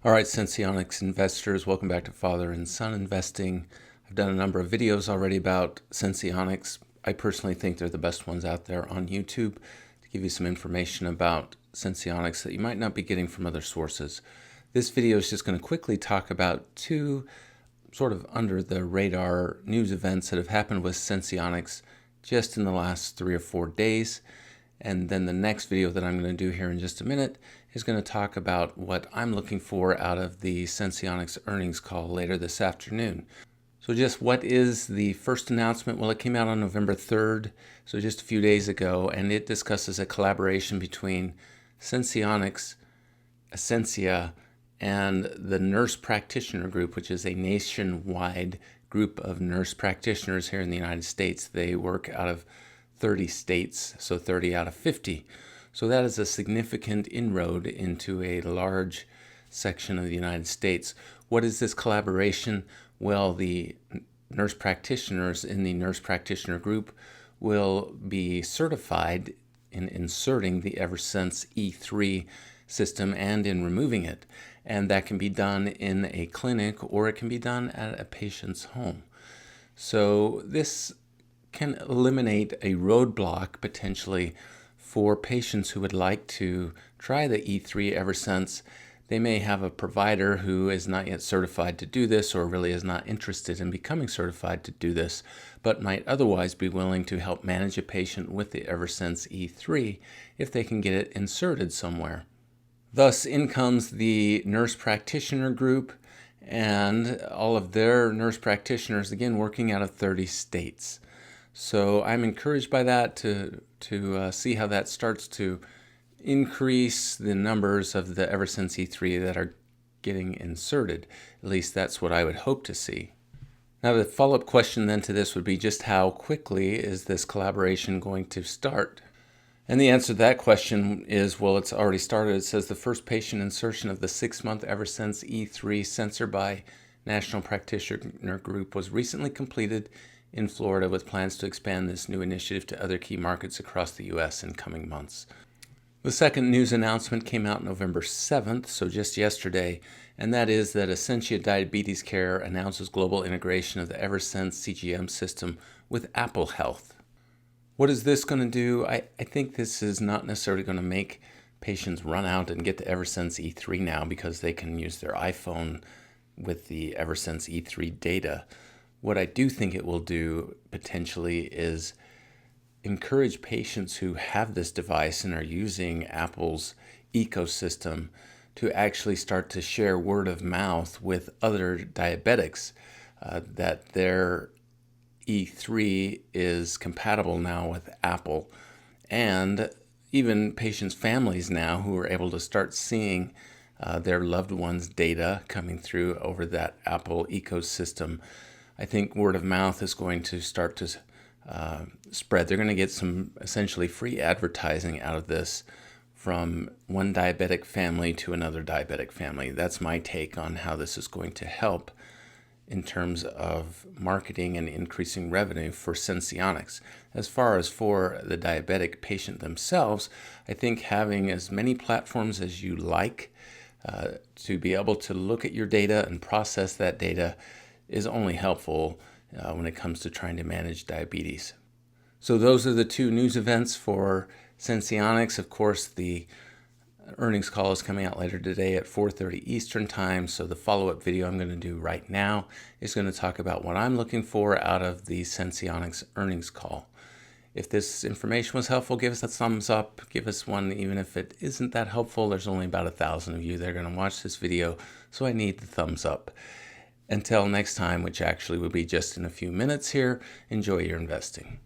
All right, Senseonics investors, welcome back to Father and Son Investing. I've done a number of videos already about Senseonics. I personally think they're the best ones out there on YouTube to give you some information about Senseonics that you might not be getting from other sources. This video is just going to quickly talk about two sort of under the radar news events that have happened with Senseonics just in the last 3 or 4 days. And then the next video that I'm going to do here in just a minute is going to talk about what I'm looking for out of the Senseonics earnings call later this afternoon. So just what is the first announcement? Well, it came out on November 3rd, so just a few days ago, and it discusses a collaboration between Senseonics, Essentia, and the Nurse Practitioner Group, which is a nationwide group of nurse practitioners here in the United States. They work out of 30 states, so 30 out of 50. So that is a significant inroad into a large section of the United States. What is this collaboration? Well, the nurse practitioners in the nurse practitioner group will be certified in inserting the Eversense E3 system and in removing it. And that can be done in a clinic or it can be done at a patient's home. So this can eliminate a roadblock potentially for patients who would like to try the E3 Eversense. They may have a provider who is not yet certified to do this or really is not interested in becoming certified to do this, but might otherwise be willing to help manage a patient with the Eversense E3 if they can get it inserted somewhere. Thus, in comes the nurse practitioner group and all of their nurse practitioners, again, working out of 30 states. So I'm encouraged by that to see how that starts to increase the numbers of the Eversense E3 that are getting inserted. At least that's what I would hope to see. Now the follow-up question then to this would be just how quickly is this collaboration going to start? And the answer to that question is, well, it's already started. It says the first patient insertion of the 6-month Eversense E3 sensor by National Practitioner Group was recently completed in Florida, with plans to expand this new initiative to other key markets across the U.S. in coming months. The second news announcement came out November 7th, so just yesterday, and that is that Essentia Diabetes Care announces global integration of the Eversense CGM system with Apple Health. What is this going to do? I think this is not necessarily going to make patients run out and get the Eversense E3 now because they can use their iPhone with the Eversense E3 data. What I do think it will do potentially is encourage patients who have this device and are using Apple's ecosystem to actually start to share word of mouth with other diabetics that their E3 is compatible now with Apple, and even patients' families now who are able to start seeing their loved ones' data coming through over that Apple ecosystem. I think word of mouth is going to start to spread. They're going to get some essentially free advertising out of this from one diabetic family to another diabetic family. That's my take on how this is going to help in terms of marketing and increasing revenue for Senseonics. As far as for the diabetic patient themselves, I think having as many platforms as you like to be able to look at your data and process that data is only helpful when it comes to trying to manage diabetes. So those are the two news events for Senseonics. Of course, the earnings call is coming out later today at 4:30 Eastern Time. So the follow-up video I'm going to do right now is going to talk about what I'm looking for out of the Senseonics earnings call. If this information was helpful, give us a thumbs up. Give us one, even if it isn't that helpful. There's only about 1,000 of you that are going to watch this video, so I need the thumbs up. Until next time, which actually will be just in a few minutes here, enjoy your investing.